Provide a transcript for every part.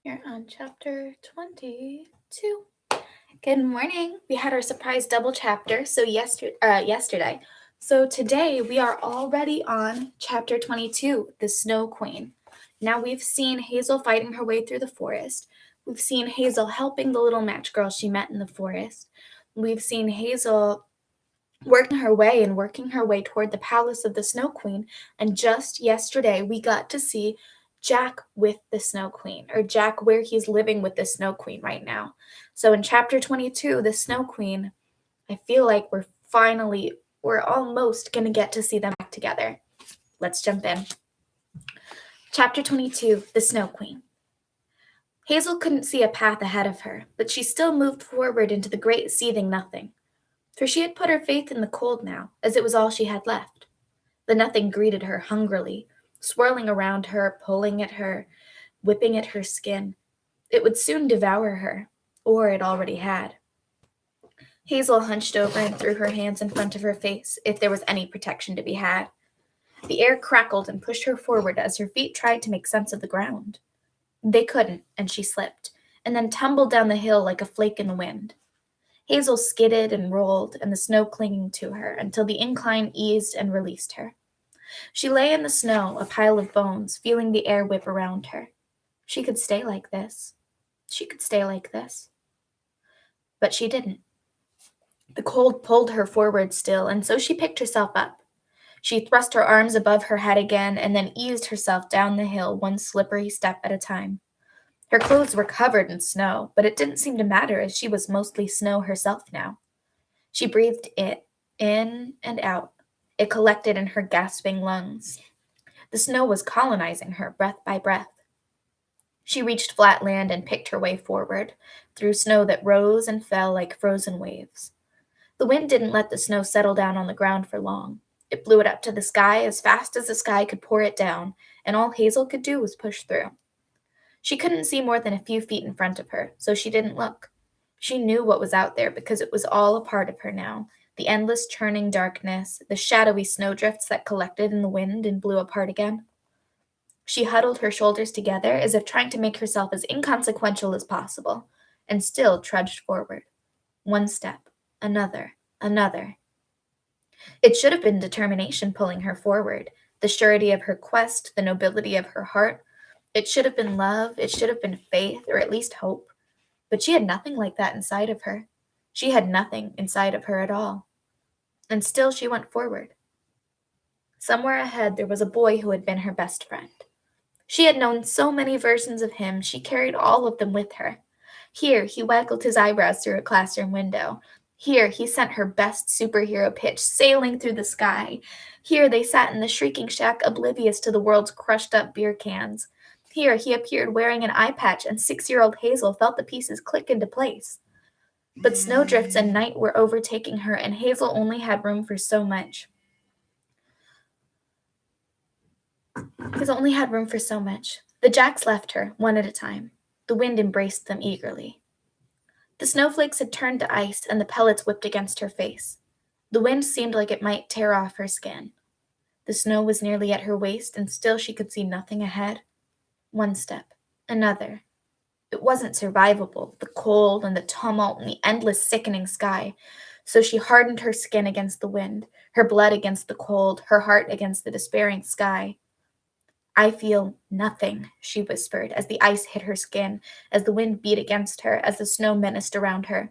We're on chapter 22. Good morning. We had our surprise double chapter yesterday. So today we are already on chapter 22, the Snow Queen. Now we've seen Hazel fighting her way through the forest. We've seen Hazel helping the little match girl she met in the forest. We've seen Hazel working her way toward the palace of the Snow Queen. And just yesterday, we got to see Jack with the Snow Queen, or Jack where he's living with the Snow Queen right now. So in chapter 22, the Snow Queen, I feel like we're almost going to get to see them back together. Let's jump in. Chapter 22, the Snow Queen. Hazel couldn't see a path ahead of her, but she still moved forward into the great seething nothing. For she had put her faith in the cold now, as it was all she had left. The nothing greeted her hungrily, swirling around her, pulling at her, whipping at her skin. It would soon devour her, or it already had. Hazel hunched over and threw her hands in front of her face, if there was any protection to be had. The air crackled and pushed her forward as her feet tried to make sense of the ground. They couldn't, and she slipped, and then tumbled down the hill like a flake in the wind. Hazel skidded and rolled, and the snow clinging to her, until the incline eased and released her. She lay in the snow, a pile of bones, feeling the air whip around her. She could stay like this. She could stay like this. But she didn't. The cold pulled her forward still, and so she picked herself up. She thrust her arms above her head again, and then eased herself down the hill one slippery step at a time. Her clothes were covered in snow, but it didn't seem to matter as she was mostly snow herself now. She breathed it in and out. It collected in her gasping lungs. The snow was colonizing her, breath by breath. She reached flat land and picked her way forward, through snow that rose and fell like frozen waves. The wind didn't let the snow settle down on the ground for long. It blew it up to the sky as fast as the sky could pour it down, and all Hazel could do was push through. She couldn't see more than a few feet in front of her, so she didn't look. She knew what was out there because it was all a part of her now, the endless churning darkness, the shadowy snowdrifts that collected in the wind and blew apart again. She huddled her shoulders together as if trying to make herself as inconsequential as possible, and still trudged forward. One step, another, another. It should have been determination pulling her forward, the surety of her quest, the nobility of her heart. It should have been love, it should have been faith, or at least hope. But she had nothing like that inside of her. She had nothing inside of her at all. And still she went forward. Somewhere ahead there was a boy who had been her best friend. She had known so many versions of him, she carried all of them with her. Here he waggled his eyebrows through a classroom window. Here he sent her best superhero pitch sailing through the sky. Here they sat in the shrieking shack oblivious to the world's crushed up beer cans. Here he appeared wearing an eye patch, and 6-year-old Hazel felt the pieces click into place. But snowdrifts and night were overtaking her, and Hazel only had room for so much. Hazel only had room for so much. The jacks left her, one at a time. The wind embraced them eagerly. The snowflakes had turned to ice, and the pellets whipped against her face. The wind seemed like it might tear off her skin. The snow was nearly at her waist, and still she could see nothing ahead. One step, another. It wasn't survivable, the cold and the tumult and the endless sickening sky. So she hardened her skin against the wind, her blood against the cold, her heart against the despairing sky. I feel nothing, she whispered, as the ice hit her skin, as the wind beat against her, as the snow menaced around her.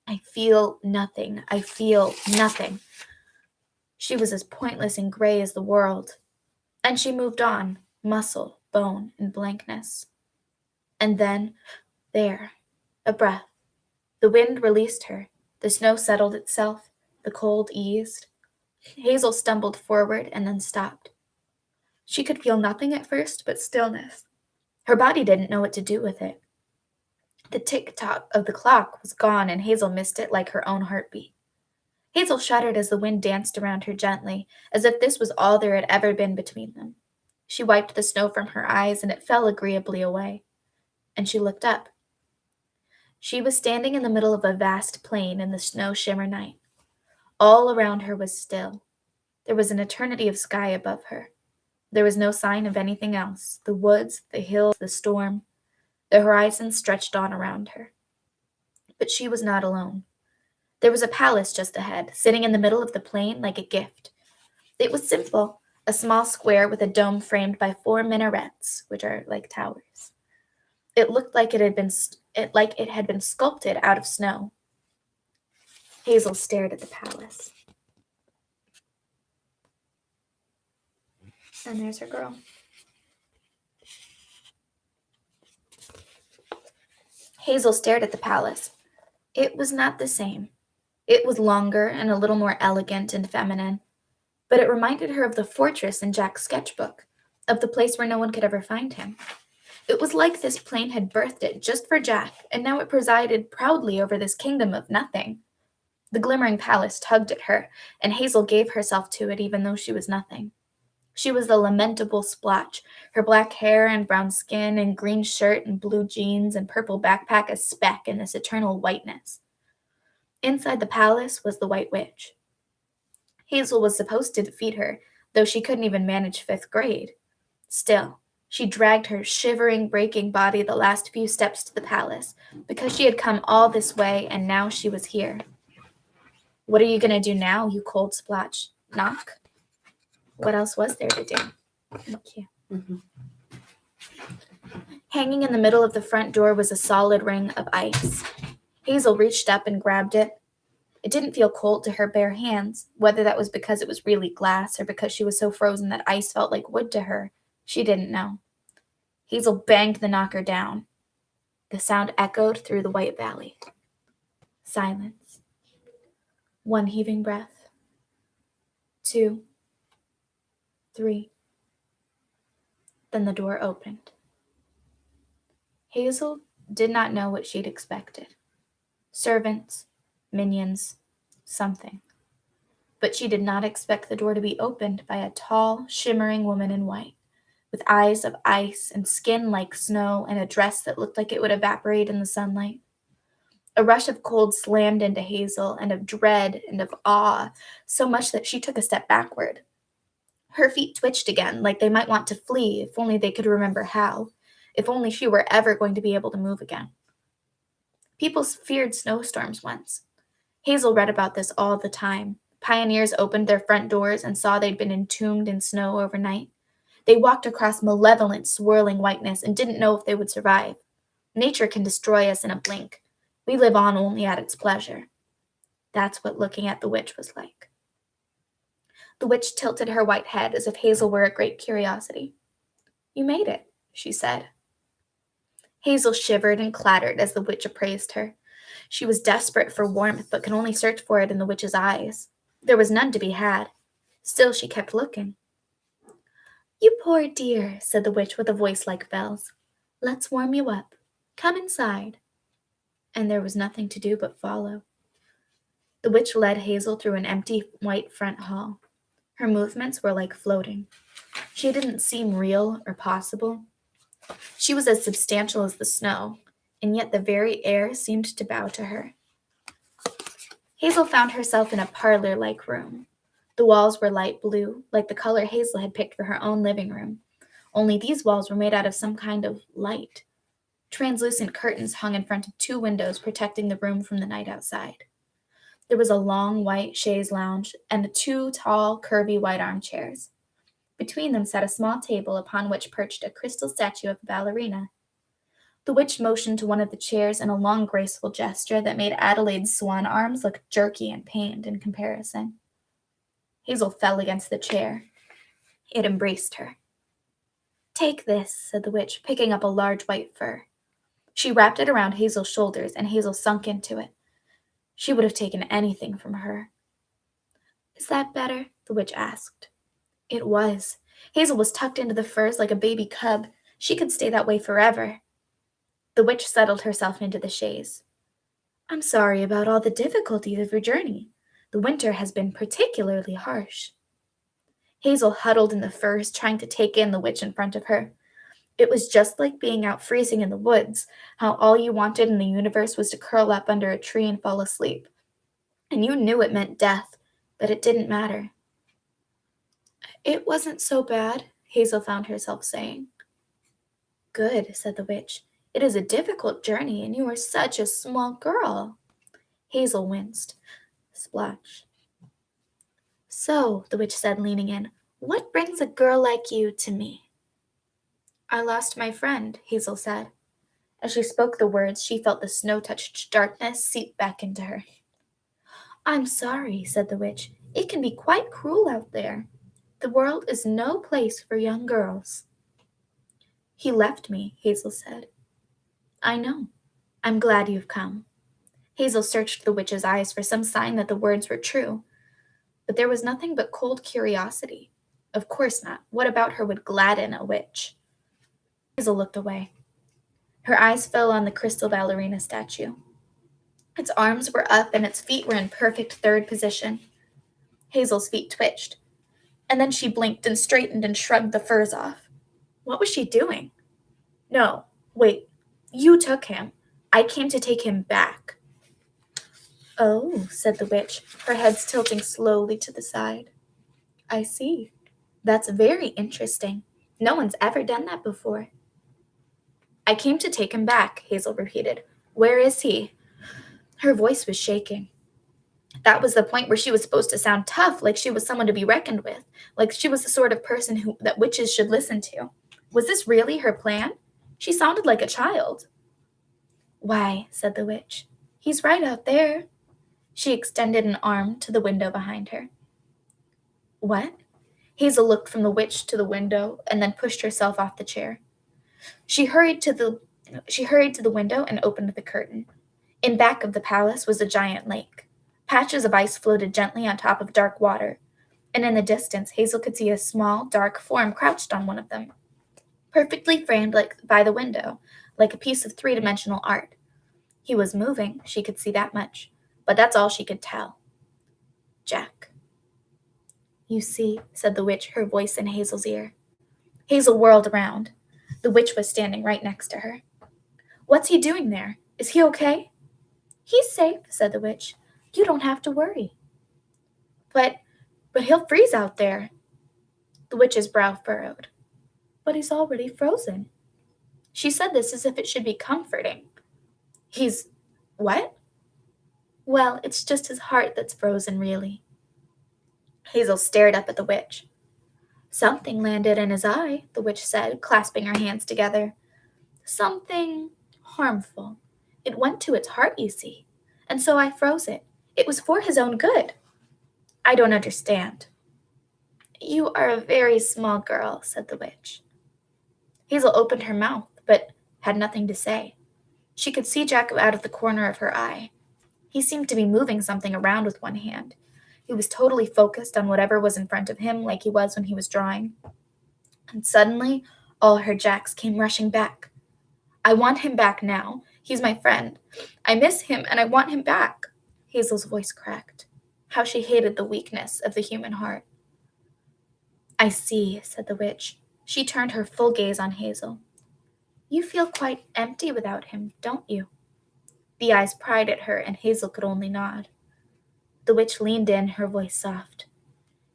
I feel nothing. I feel nothing. She was as pointless and gray as the world. And she moved on, muscle, bone, and blankness. And then, there, a breath. The wind released her. The snow settled itself. The cold eased. Hazel stumbled forward and then stopped. She could feel nothing at first but stillness. Her body didn't know what to do with it. The tick-tock of the clock was gone, and Hazel missed it like her own heartbeat. Hazel shuddered as the wind danced around her gently, as if this was all there had ever been between them. She wiped the snow from her eyes, and it fell agreeably away. And she looked up. She was standing in the middle of a vast plain in the snow-shimmer night. All around her was still. There was an eternity of sky above her. There was no sign of anything else, the woods, the hills, the storm. The horizon stretched on around her. But she was not alone. There was a palace just ahead, sitting in the middle of the plain like a gift. It was simple, a small square with a dome framed by 4 minarets, which are like towers. It looked like it had been sculpted out of snow. Hazel stared at the palace. And there's her girl. Hazel stared at the palace. It was not the same. It was longer and a little more elegant and feminine, but it reminded her of the fortress in Jack's sketchbook, of the place where no one could ever find him. It was like this plane had birthed it just for Jack, and now it presided proudly over this kingdom of nothing. The glimmering palace tugged at her, and Hazel gave herself to it even though she was nothing. She was the lamentable splotch, her black hair and brown skin and green shirt and blue jeans and purple backpack a speck in this eternal whiteness. Inside the palace was the White Witch. Hazel was supposed to defeat her, though she couldn't even manage 5th grade. Still, she dragged her shivering, breaking body the last few steps to the palace, because she had come all this way and now she was here. What are you going to do now, you cold splotch? Knock? What else was there to do? Thank you. Mm-hmm. Hanging in the middle of the front door was a solid ring of ice. Hazel reached up and grabbed it. It didn't feel cold to her bare hands, whether that was because it was really glass or because she was so frozen that ice felt like wood to her. She didn't know. Hazel banged the knocker down. The sound echoed through the white valley. Silence. 1 heaving breath. 2. 3. Then the door opened. Hazel did not know what she'd expected. Servants, minions, something. But she did not expect the door to be opened by a tall, shimmering woman in white, with eyes of ice and skin like snow and a dress that looked like it would evaporate in the sunlight. A rush of cold slammed into Hazel, and of dread and of awe, so much that she took a step backward. Her feet twitched again, like they might want to flee, if only they could remember how, if only she were ever going to be able to move again. People feared snowstorms once. Hazel read about this all the time. Pioneers opened their front doors and saw they'd been entombed in snow overnight. They walked across malevolent, swirling whiteness and didn't know if they would survive. Nature can destroy us in a blink. We live on only at its pleasure. That's what looking at the witch was like. The witch tilted her white head as if Hazel were a great curiosity. "You made it," she said. Hazel shivered and clattered as the witch appraised her. She was desperate for warmth, but could only search for it in the witch's eyes. There was none to be had. Still, she kept looking. "You poor dear," said the witch with a voice like bells. "Let's warm you up. Come inside." And there was nothing to do but follow. The witch led Hazel through an empty white front hall. Her movements were like floating. She didn't seem real or possible. She was as substantial as the snow, and yet the very air seemed to bow to her. Hazel found herself in a parlor-like room. The walls were light blue, like the color Hazel had picked for her own living room, only these walls were made out of some kind of light. Translucent curtains hung in front of 2 windows, protecting the room from the night outside. There was a long white chaise lounge and 2 tall, curvy white armchairs. Between them sat a small table upon which perched a crystal statue of a ballerina. The witch motioned to one of the chairs in a long, graceful gesture that made Adelaide's swan arms look jerky and pained in comparison. Hazel fell against the chair. It embraced her. "Take this," said the witch, picking up a large white fur. She wrapped it around Hazel's shoulders, and Hazel sunk into it. She would have taken anything from her. "Is that better?" the witch asked. It was. Hazel was tucked into the furs like a baby cub. She could stay that way forever. The witch settled herself into the chaise. "I'm sorry about all the difficulties of your journey. The winter has been particularly harsh." Hazel huddled in the furs, trying to take in the witch in front of her. It was just like being out freezing in the woods, how all you wanted in the universe was to curl up under a tree and fall asleep. And you knew it meant death, but it didn't matter. "It wasn't so bad," Hazel found herself saying. "Good," said the witch. It is a difficult journey, and you are such a small girl. Hazel winced. Splash. So, the witch said, leaning in, what brings a girl like you to me? I lost my friend, Hazel said. As she spoke the words, she felt the snow-touched darkness seep back into her. I'm sorry, said the witch. It can be quite cruel out there. The world is no place for young girls. He left me, Hazel said. I know. I'm glad you've come. Hazel searched the witch's eyes for some sign that the words were true, but there was nothing but cold curiosity. Of course not. What about her would gladden a witch? Hazel looked away. Her eyes fell on the crystal ballerina statue. Its arms were up and its feet were in perfect third position. Hazel's feet twitched, and then she blinked and straightened and shrugged the furs off. What was she doing? No, wait, you took him. I came to take him back. Oh, said the witch, her head tilting slowly to the side. I see. That's very interesting. No one's ever done that before. I came to take him back, Hazel repeated. Where is he? Her voice was shaking. That was the point where she was supposed to sound tough, like she was someone to be reckoned with, like she was the sort of person that witches should listen to. Was this really her plan? She sounded like a child. Why, said the witch, he's right out there. She extended an arm to the window behind her. What? Hazel looked from the witch to the window and then pushed herself off the chair. She hurried to the window and opened the curtain. In back of the palace was a giant lake. Patches of ice floated gently on top of dark water, and in the distance Hazel could see a small, dark form crouched on one of them, perfectly framed by the window, like a piece of three-dimensional art. He was moving, she could see that much, but that's all she could tell. Jack. You see, said the witch, her voice in Hazel's ear. Hazel whirled around. The witch was standing right next to her. What's he doing there? Is he okay? He's safe, said the witch. You don't have to worry. But he'll freeze out there. The witch's brow furrowed. But he's already frozen. She said this as if it should be comforting. He's what? Well, it's just his heart that's frozen, really. Hazel stared up at the witch. Something landed in his eye, the witch said, clasping her hands together. Something harmful. It went to its heart, you see, and so I froze it. It was for his own good. I don't understand. You are a very small girl, said the witch. Hazel opened her mouth, but had nothing to say. She could see Jack out of the corner of her eye. He seemed to be moving something around with one hand. He was totally focused on whatever was in front of him, like he was when he was drawing. And suddenly, all her Jacks came rushing back. I want him back now. He's my friend. I miss him, and I want him back. Hazel's voice cracked. How she hated the weakness of the human heart. I see, said the witch. She turned her full gaze on Hazel. You feel quite empty without him, don't you? The eyes pried at her, and Hazel could only nod. The witch leaned in, her voice soft.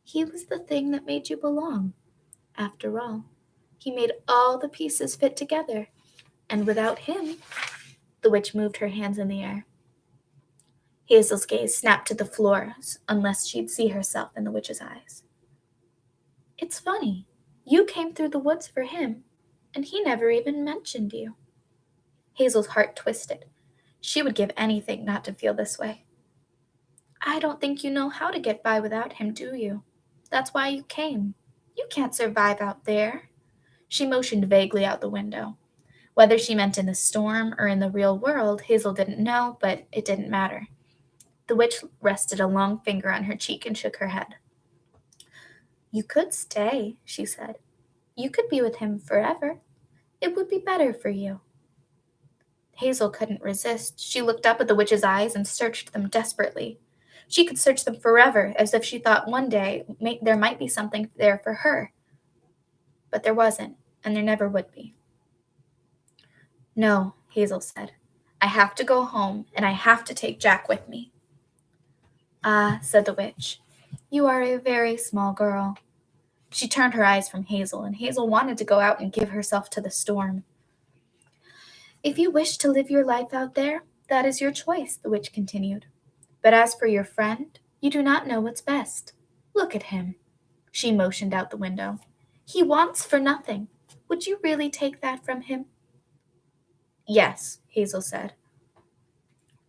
He was the thing that made you belong. After all, he made all the pieces fit together, and without him, the witch moved her hands in the air. Hazel's gaze snapped to the floor, unless she'd see herself in the witch's eyes. It's funny. You came through the woods for him, and he never even mentioned you. Hazel's heart twisted. She would give anything not to feel this way. I don't think you know how to get by without him, do you? That's why you came. You can't survive out there. She motioned vaguely out the window. Whether she meant in the storm or in the real world, Hazel didn't know, but it didn't matter. The witch rested a long finger on her cheek and shook her head. You could stay, she said. You could be with him forever. It would be better for you. Hazel couldn't resist. She looked up at the witch's eyes and searched them desperately. She could search them forever, as if she thought one day there might be something there for her. But there wasn't, and there never would be. No, Hazel said. I have to go home, and I have to take Jack with me. Ah, said the witch, you are a very small girl. She turned her eyes from Hazel, and Hazel wanted to go out and give herself to the storm. If you wish to live your life out there, that is your choice, the witch continued. But as for your friend, you do not know what's best. Look at him. She motioned out the window. He wants for nothing. Would you really take that from him? Yes, Hazel said.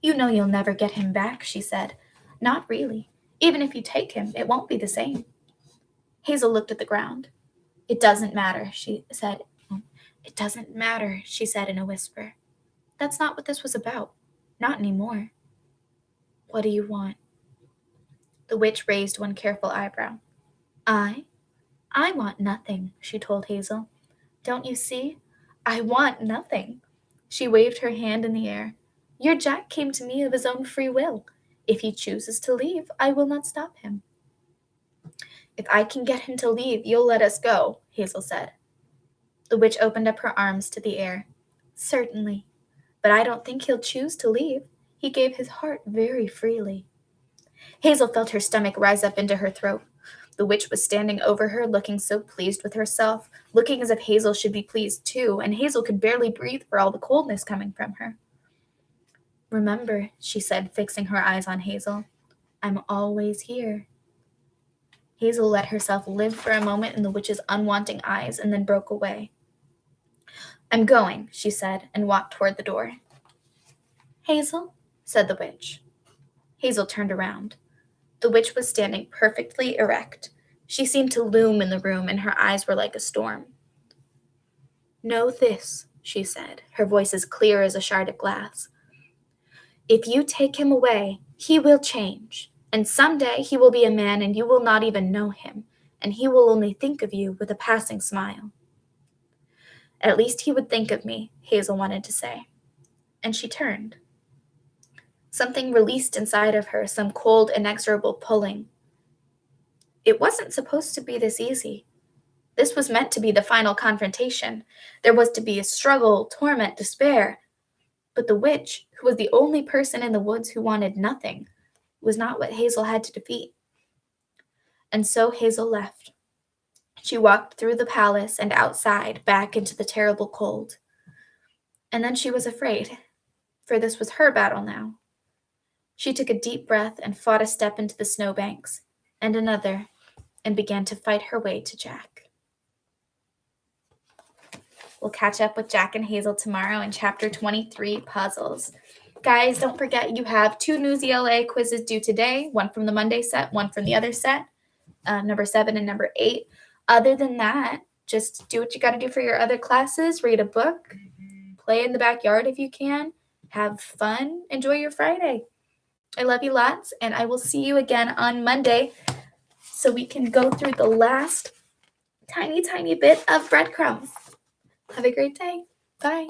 You know you'll never get him back, she said. Not really. Even if you take him, it won't be the same. Hazel looked at the ground. It doesn't matter, she said. It doesn't matter, she said in a whisper. That's not what this was about. Not anymore. What do you want? The witch raised one careful eyebrow. I want nothing, she told Hazel. Don't you see? I want nothing. She waved her hand in the air. Your Jack came to me of his own free will. If he chooses to leave, I will not stop him. If I can get him to leave, you'll let us go, Hazel said. The witch opened up her arms to the air. Certainly, but I don't think he'll choose to leave. He gave his heart very freely. Hazel felt her stomach rise up into her throat. The witch was standing over her, looking so pleased with herself, looking as if Hazel should be pleased too, and Hazel could barely breathe for all the coldness coming from her. Remember, she said, fixing her eyes on Hazel, I'm always here. Hazel let herself live for a moment in the witch's unwanting eyes and then broke away. I'm going, she said, and walked toward the door. Hazel, said the witch. Hazel turned around. The witch was standing perfectly erect. She seemed to loom in the room, and her eyes were like a storm. Know this, she said, her voice as clear as a shard of glass. If you take him away, he will change, and someday he will be a man and you will not even know him, and he will only think of you with a passing smile. At least he would think of me, Hazel wanted to say. And she turned. Something released inside of her, some cold, inexorable pulling. It wasn't supposed to be this easy. This was meant to be the final confrontation. There was to be a struggle, torment, despair. But the witch, who was the only person in the woods who wanted nothing, was not what Hazel had to defeat. And so Hazel left. She walked through the palace and outside, back into the terrible cold. And then she was afraid, for this was her battle now. She took a deep breath and fought a step into the snowbanks, and another, and began to fight her way to Jack. We'll catch up with Jack and Hazel tomorrow in Chapter 23, Puzzles. Guys, don't forget you have 2 News ELA quizzes due today, one from the Monday set, one from the other set, number 7 and number 8. Other than that, just do what you got to do for your other classes, read a book, play in the backyard if you can, have fun, enjoy your Friday. I love you lots, and I will see you again on Monday so we can go through the last tiny bit of Breadcrumbs. Have a great day. Bye.